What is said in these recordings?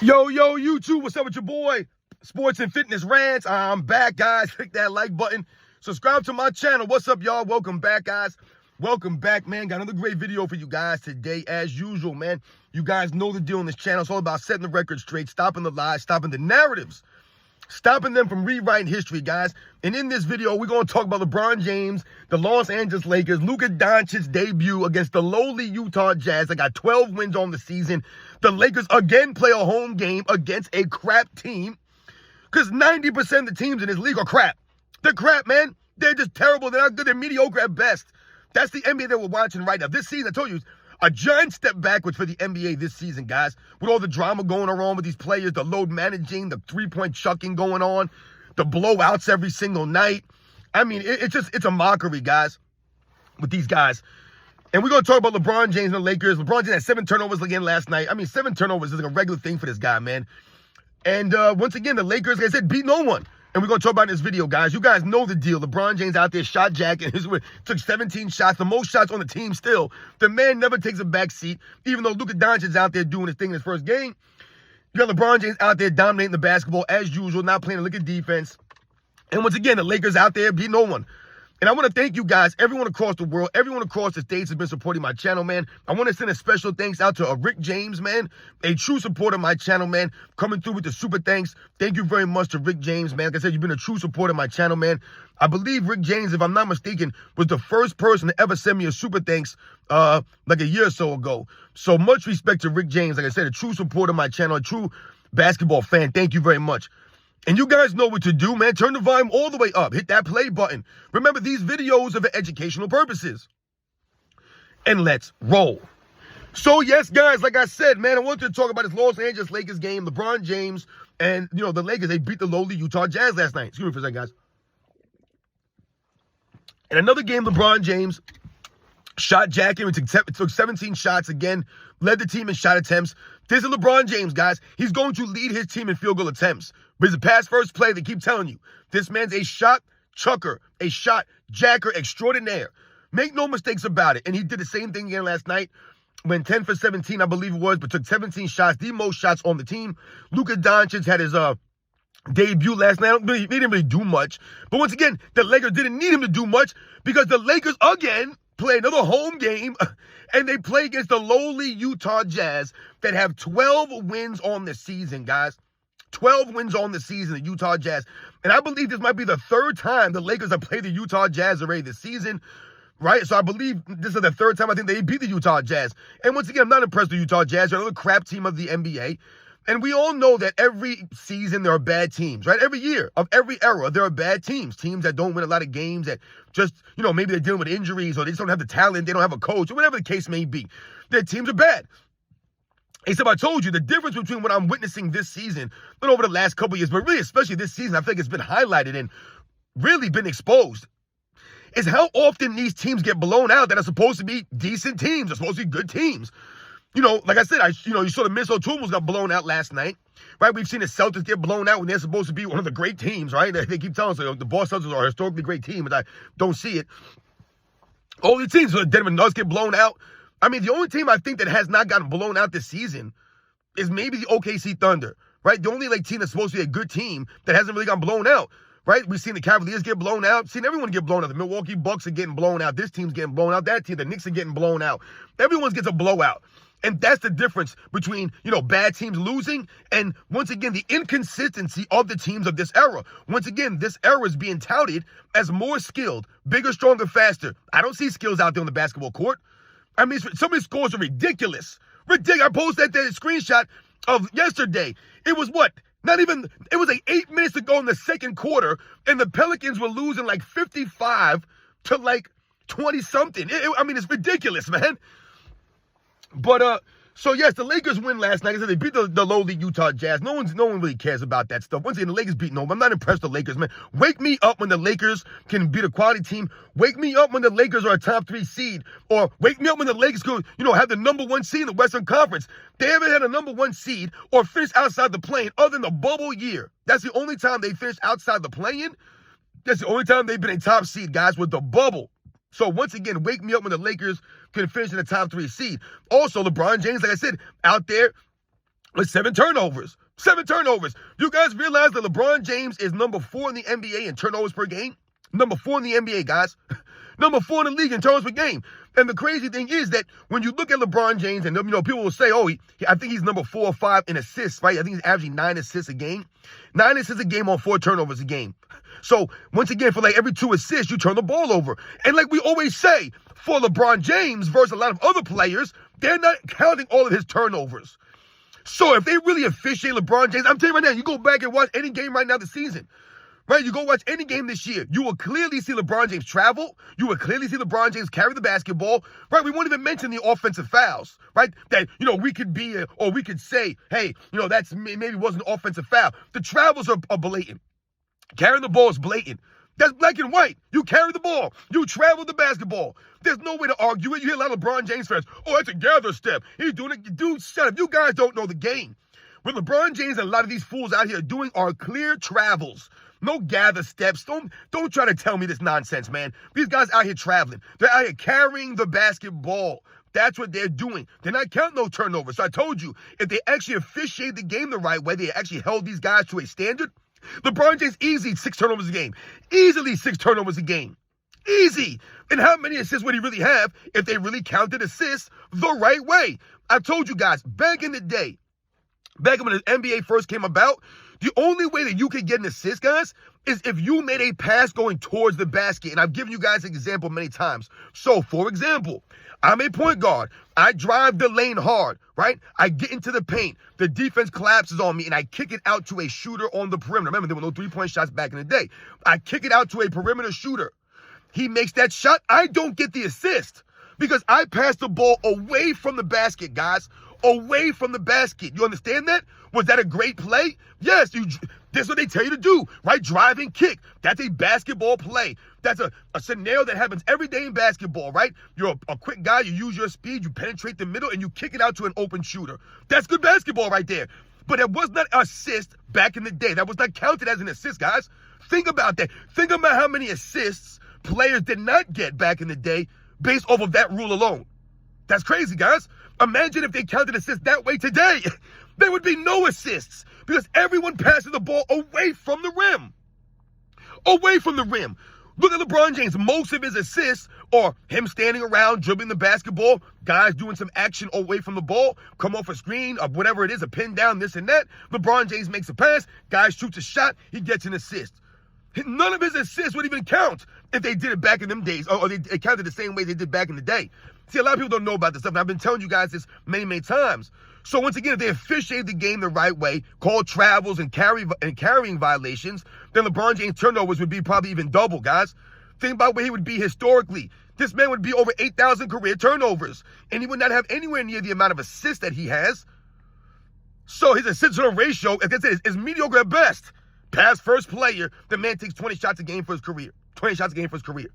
Yo, YouTube, what's up with your boy? Sports and Fitness Rants. I'm back, guys. Click that like button. Subscribe to my channel. What's up, y'all? Welcome back, guys. Welcome back, man. Got another great video for you guys today, as usual, man. You guys know the deal on this channel. It's all about setting the record straight, stopping the lies, stopping the narratives, stopping them from rewriting history, guys. And in this video, we're going to talk about LeBron James, the Los Angeles Lakers, Luka Doncic's debut against the lowly Utah Jazz. They got 12 wins on the season. The Lakers again play a home game against a crap team because 90% of the teams in this league are crap. They're crap, man. They're just terrible. They're not good. They're mediocre at best. That's the NBA that we're watching right now. This season, I told you, a giant step backwards for the NBA this season, guys. With all the drama going on with these players, the load managing, the three-point chucking going on, the blowouts every single night. I mean, it's a mockery, guys, with these guys. And we're going to talk about LeBron James and the Lakers. LeBron James had 7 turnovers again last night. I mean, 7 turnovers is like a regular thing for this guy, man. And once again, the Lakers, like I said, beat no one. And we're going to talk about in this video, guys. You guys know the deal. LeBron James out there shot jacking. Took 17 shots, the most shots on the team still. The man never takes a back seat, even though Luka Doncic's out there doing his thing in his first game. You got LeBron James out there dominating the basketball as usual, not playing a lick of defense. And once again, the Lakers out there beat no one. And I want to thank you guys, everyone across the world, everyone across the states has been supporting my channel, man. I want to send a special thanks out to Rick James, man, a true supporter of my channel, man, coming through with the super thanks. Thank you very much to Rick James, man. Like I said, you've been a true supporter of my channel, man. I believe Rick James, if I'm not mistaken, was the first person to ever send me a super thanks like a year or so ago. So much respect to Rick James. Like I said, a true supporter of my channel, a true basketball fan. Thank you very much. And you guys know what to do, man. Turn the volume all the way up. Hit that play button. Remember, these videos are for educational purposes. And let's roll. So, yes, guys, like I said, man, I wanted to talk about this Los Angeles Lakers game. LeBron James and, the Lakers, they beat the lowly Utah Jazz last night. Excuse me for a second, guys. In another game, LeBron James shot jacking. Took 17 shots again. Led the team in shot attempts. This is LeBron James, guys. He's going to lead his team in field goal attempts. But it's a pass-first play. They keep telling you. This man's a shot chucker, a shot jacker extraordinaire. Make no mistakes about it. And he did the same thing again last night. Went 10 for 17, I believe it was, but took 17 shots, the most shots on the team. Luka Doncic had his debut last night. He didn't really do much. But once again, the Lakers didn't need him to do much because the Lakers, again, play another home game, and they play against the lowly Utah Jazz that have 12 wins on the season, guys. 12 wins on the season, the Utah Jazz. And I believe this might be the third time the Lakers have played the Utah Jazz already this season, right? So I believe this is the third time I think they beat the Utah Jazz. And once again, I'm not impressed with Utah Jazz. They're another crap team of the NBA. And we all know that every season there are bad teams, right? Every year of every era, there are bad teams. Teams that don't win a lot of games, that just, maybe they're dealing with injuries or they just don't have the talent, they don't have a coach, or whatever the case may be. Their teams are bad. Except I told you, the difference between what I'm witnessing this season, not over the last couple of years, but really especially this season, I think it's been highlighted and really been exposed, is how often these teams get blown out that are supposed to be decent teams, are supposed to be good teams. Like I said, you saw the Minnesota Timberwolves got blown out last night, right? We've seen the Celtics get blown out when they're supposed to be one of the great teams, right? They keep telling us the Boston Celtics are a historically great team, but I don't see it. All these teams, the Denver Nuggets get blown out. I mean, the only team I think that has not gotten blown out this season is maybe the OKC Thunder, right? The only team that's supposed to be a good team that hasn't really gotten blown out, right? We've seen the Cavaliers get blown out. Seen everyone get blown out. The Milwaukee Bucks are getting blown out. This team's getting blown out. That team, the Knicks are getting blown out. Everyone gets a blowout. And that's the difference between, bad teams losing and, once again, the inconsistency of the teams of this era. Once again, this era is being touted as more skilled, bigger, stronger, faster. I don't see skills out there on the basketball court. I mean, some of these scores are ridiculous. I posted that screenshot of yesterday. It was what? It was 8 minutes to go in the second quarter, and the Pelicans were losing 55 to 20-something. I mean, it's ridiculous, man. But, so yes, the Lakers win last night. I said they beat the lowly Utah Jazz. No one really cares about that stuff. Once again, the Lakers beat no one. I'm not impressed with the Lakers, man. Wake me up when the Lakers can beat a quality team. Wake me up when the Lakers are a top 3 seed. Or wake me up when the Lakers could, have the number 1 seed in the Western Conference. They haven't had a number 1 seed or finished outside the play-in other than the bubble year. That's the only time they finished outside the play-in. That's the only time they've been a top seed, guys, with the bubble. So once again, wake me up when the Lakers can finish in the top 3 seed. Also, LeBron James, like I said, out there with 7 turnovers. 7 turnovers. You guys realize that LeBron James is number 4 in the NBA in turnovers per game? Number 4 in the NBA, guys. Number 4 in the league in turnovers per game. And the crazy thing is that when you look at LeBron James, and people will say, oh, I think he's number 4 or 5 in assists, right? I think he's averaging 9 assists a game. 9 assists a game on 4 turnovers a game. So once again, for like every 2 assists, you turn the ball over. And like we always say, for LeBron James versus a lot of other players, they're not counting all of his turnovers. So if they really officiate LeBron James, I'm telling you right now, you go back and watch any game right now this season, right? You go watch any game this year, you will clearly see LeBron James travel. You will clearly see LeBron James carry the basketball, right? We won't even mention the offensive fouls, right? That, we could be, or we could say, hey, that's maybe wasn't an offensive foul. The travels are blatant. Carrying the ball is blatant. That's black and white. You carry the ball. You travel the basketball. There's no way to argue it. You hear a lot of LeBron James fans, oh, that's a gather step. He's doing it. Dude, shut up. You guys don't know the game. What LeBron James and a lot of these fools out here are doing are clear travels. No gather steps. Don't try to tell me this nonsense, man. These guys out here traveling. They're out here carrying the basketball. That's what they're doing. They're not counting no turnovers. So I told you, if they actually officiate the game the right way, they actually held these guys to a standard, LeBron James easy 6 turnovers a game. Easily 6 turnovers a game. Easy. And how many assists would he really have if they really counted assists the right way? I told you guys, back in the day, back when the NBA first came about, the only way that you could get an assist, guys, is if you made a pass going towards the basket. And I've given you guys an example many times. So, for example, I'm a point guard. I drive the lane hard, right? I get into the paint. The defense collapses on me, and I kick it out to a shooter on the perimeter. Remember, there were no 3-point shots back in the day. I kick it out to a perimeter shooter. He makes that shot. I don't get the assist because I passed the ball away from the basket, guys. Away from the basket. You understand that? Was that a great play? Yes. That's what they tell you to do, right? Drive and kick. That's a basketball play. That's a scenario that happens every day in basketball, right? You're a quick guy. You use your speed. You penetrate the middle, and you kick it out to an open shooter. That's good basketball right there. But it was not an assist back in the day. That was not counted as an assist, guys. Think about that. Think about how many assists players did not get back in the day based off of that rule alone. That's crazy, guys. Imagine if they counted assists that way today. There would be no assists because everyone passing the ball away from the rim. Away from the rim. Look at LeBron James. Most of his assists are him standing around, dribbling the basketball, guys doing some action away from the ball, come off a screen, or whatever it is, a pin down, this and that. LeBron James makes a pass, guy shoots a shot, he gets an assist. None of his assists would even count if they did it back in them days, or they counted the same way they did back in the day. See, a lot of people don't know about this stuff, and I've been telling you guys this many, many times. So once again, if they officiate the game the right way, call travels and carrying violations, then LeBron James turnovers would be probably even double, guys. Think about where he would be historically. This man would be over 8,000 career turnovers, and he would not have anywhere near the amount of assists that he has. So his assist-to-turnover ratio, like I said, is mediocre at best. Past first player, the man takes 20 shots a game for his career. 20 shots a game for his career.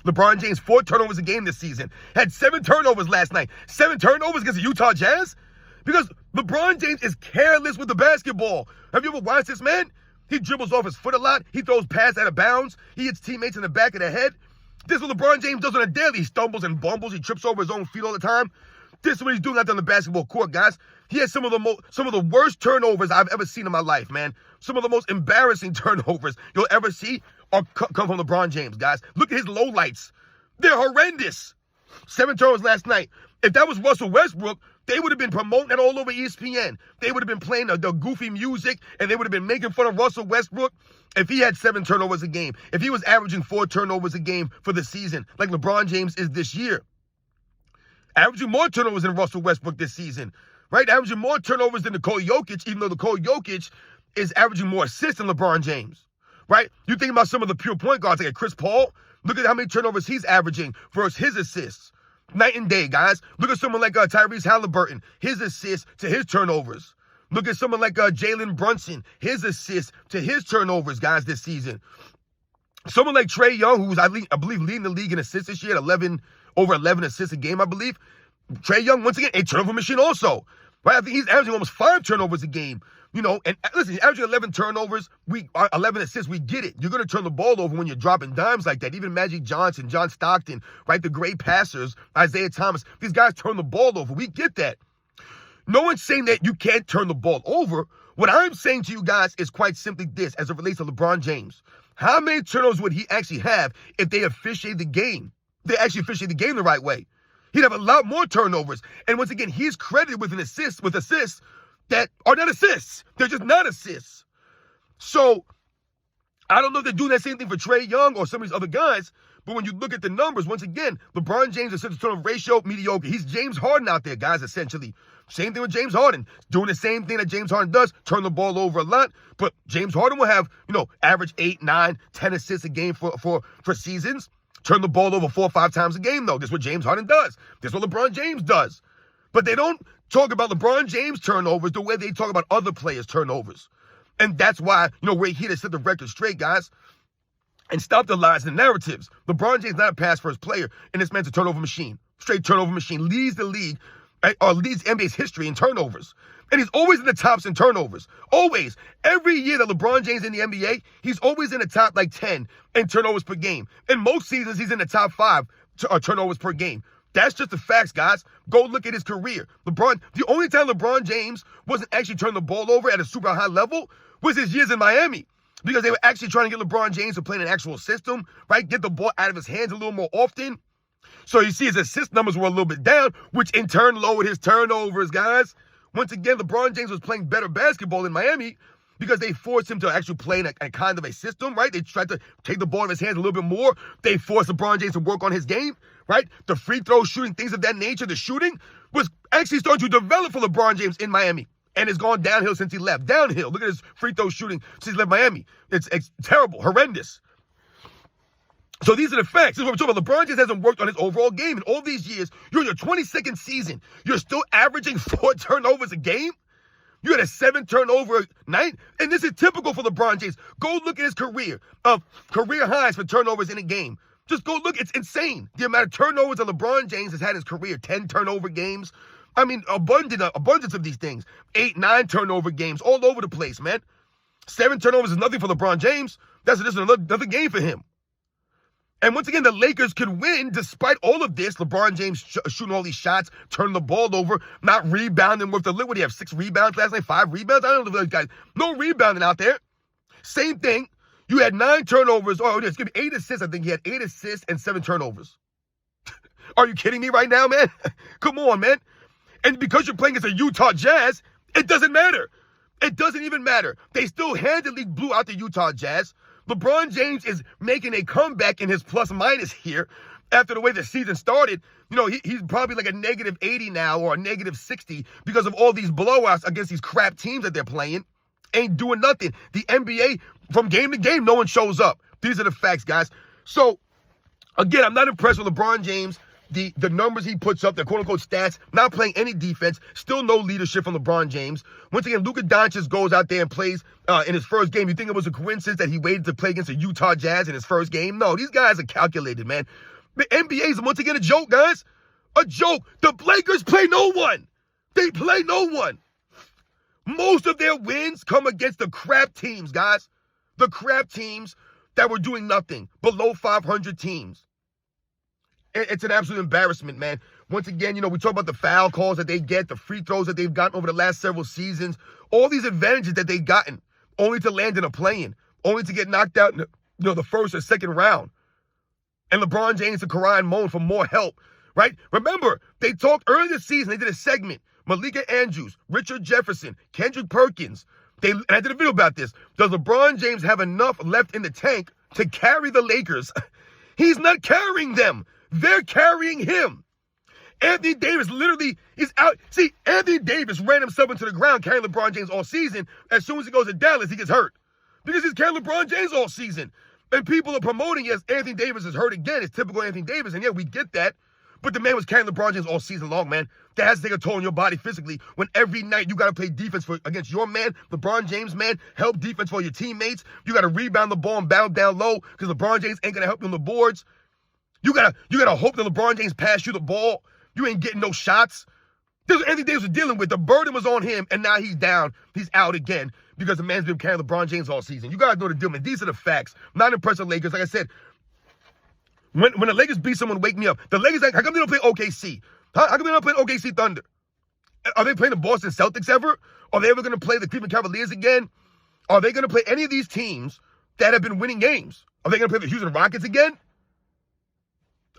LeBron James, 4 turnovers a game this season. Had 7 turnovers last night. 7 turnovers against the Utah Jazz? Because LeBron James is careless with the basketball. Have you ever watched this man? He dribbles off his foot a lot. He throws passes out of bounds. He hits teammates in the back of the head. This is what LeBron James does on a daily. He stumbles and bumbles. He trips over his own feet all the time. This is what he's doing out there on the basketball court, guys. He has some of the worst turnovers I've ever seen in my life, man. Some of the most embarrassing turnovers you'll ever see come from LeBron James, guys. Look at his lowlights. They're horrendous. 7 turnovers last night. If that was Russell Westbrook, they would have been promoting that all over ESPN. They would have been playing the goofy music, and they would have been making fun of Russell Westbrook if he had 7 turnovers a game. If he was averaging 4 turnovers a game for the season, like LeBron James is this year. Averaging more turnovers than Russell Westbrook this season, right? Averaging more turnovers than Nikola Jokic, even though Nikola Jokic is averaging more assists than LeBron James, right? You think about some of the pure point guards, like Chris Paul. Look at how many turnovers he's averaging versus his assists. Night and day, guys. Look at someone like Tyrese Halliburton, his assists to his turnovers. Look at someone like Jalen Brunson, his assists to his turnovers, guys, this season. Someone like Trae Young, who's, I believe, leading the league in assists this year at over 11 assists a game, I believe. Trae Young, once again, a turnover machine also, right? I think he's averaging almost 5 turnovers a game. And listen, he's averaging 11 turnovers, 11 assists, we get it. You're going to turn the ball over when you're dropping dimes like that. Even Magic Johnson, John Stockton, right? The great passers, Isaiah Thomas, these guys turn the ball over. We get that. No one's saying that you can't turn the ball over. What I'm saying to you guys is quite simply this as it relates to LeBron James. How many turnovers would he actually have if they officiate the game? They actually officiate the game the right way. He'd have a lot more turnovers. And once again, he's credited with assists that are not assists. They're just not assists. So I don't know if they're doing that same thing for Trae Young or some of these other guys, but when you look at the numbers, once again, LeBron James' assist-to-turnover ratio, mediocre. He's James Harden out there, guys, essentially. Same thing with James Harden. Doing the same thing that James Harden does, turn the ball over a lot. But James Harden will have, average 8, 9, 10 assists a game for seasons. Turn the ball over 4 or 5 times a game, though. This is what James Harden does. This is what LeBron James does. But they don't talk about LeBron James turnovers the way they talk about other players' turnovers. And that's why, we're here to set the record straight, guys, and stop the lies and narratives. LeBron James is not a pass-first player, and this man's a turnover machine. Straight turnover machine. Leads the league, or leads NBA's history in turnovers. And he's always in the tops in turnovers. Always. Every year that LeBron James is in the NBA, he's always in the top 10 in turnovers per game. In most seasons, he's in the top 5 turnovers per game. That's just the facts, guys. Go look at his career. The only time LeBron James wasn't actually turning the ball over at a super high level was his years in Miami. Because they were actually trying to get LeBron James to play in an actual system, right? Get the ball out of his hands a little more often. So you see his assist numbers were a little bit down, which in turn lowered his turnovers, guys. Once again, LeBron James was playing better basketball in Miami because they forced him to actually play in a kind of a system, right? They tried to take the ball out of his hands a little bit more. They forced LeBron James to work on his game, right? The free throw shooting, things of that nature, the shooting was actually starting to develop for LeBron James in Miami. And it's gone downhill since he left. Downhill. Look at his free throw shooting since he left Miami. It's terrible, horrendous. So these are the facts. This is what we're talking about. LeBron James hasn't worked on his overall game in all these years. You're in your 22nd season. You're still averaging 4 turnovers a game? You had a 7 turnover night? And this is typical for LeBron James. Go look at his career of career highs for turnovers in a game. Just go look. It's insane. The amount of turnovers that LeBron James has had in his career. 10 turnover games. I mean, abundance of these things. 8, 9 turnover games all over the place, man. 7 turnovers is nothing for LeBron James. That's just another game for him. And once again, the Lakers could win despite all of this. LeBron James shooting all these shots, turning the ball over, not rebounding with the what do you have, 6 rebounds last night, 5 rebounds? I don't know those guys. No rebounding out there. Same thing. You had 9 turnovers. Oh, it's going to be 8 assists. I think he had 8 assists and 7 turnovers. Are you kidding me right now, man? Come on, man. And because you're playing against a Utah Jazz, it doesn't matter. It doesn't even matter. They still handily blew out the Utah Jazz. LeBron James is making a comeback in his plus-minus here after the way the season started. He's probably like a negative 80 now or a negative 60 because of all these blowouts against these crap teams that they're playing. Ain't doing nothing. The NBA, from game to game, no one shows up. These are the facts, guys. So, again, I'm not impressed with LeBron James. The numbers he puts up, the quote-unquote stats, not playing any defense, still no leadership from LeBron James. Once again, Luka Doncic goes out there and plays in his first game. You think it was a coincidence that he waited to play against the Utah Jazz in his first game? No, these guys are calculated, man. The NBA is once again a joke, guys. A joke. The Lakers play no one. They play no one. Most of their wins come against the crap teams, guys. The crap teams that were doing nothing. Below 500 teams. It's an absolute embarrassment, man. Once again, we talk about the foul calls that they get, the free throws that they've gotten over the last several seasons, all these advantages that they've gotten, only to land in a play-in, only to get knocked out in the first or second round. And LeBron James and Kawhi moan for more help, right? Remember, they talked earlier this season, they did a segment, Malika Andrews, Richard Jefferson, Kendrick Perkins. And I did a video about this. Does LeBron James have enough left in the tank to carry the Lakers? He's not carrying them. They're carrying him. Anthony Davis literally is out. See, Anthony Davis ran himself into the ground carrying LeBron James all season. As soon as he goes to Dallas, he gets hurt. Because he's carrying LeBron James all season. And people are promoting as Anthony Davis is hurt again. It's typical Anthony Davis. And yeah, we get that. But the man was carrying LeBron James all season long, man. That has to take a toll on your body physically when every night you got to play defense against your man, LeBron James, man. Help defense for your teammates. You got to rebound the ball and bound down low because LeBron James ain't going to help you on the boards. You gotta hope that LeBron James pass you the ball. You ain't getting no shots. This is what Anthony Davis was dealing with. The burden was on him, and now he's down. He's out again because the man's been carrying LeBron James all season. You guys know the deal, man. These are the facts. Not impressed with Lakers. Like I said, when the Lakers beat someone, wake me up. The Lakers, how come they don't play OKC? How come they don't play OKC Thunder? Are they playing the Boston Celtics ever? Are they ever going to play the Cleveland Cavaliers again? Are they going to play any of these teams that have been winning games? Are they going to play the Houston Rockets again?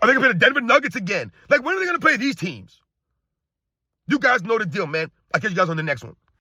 Are they going to play the Denver Nuggets again? Like, when are they going to play these teams? You guys know the deal, man. I'll catch you guys on the next one.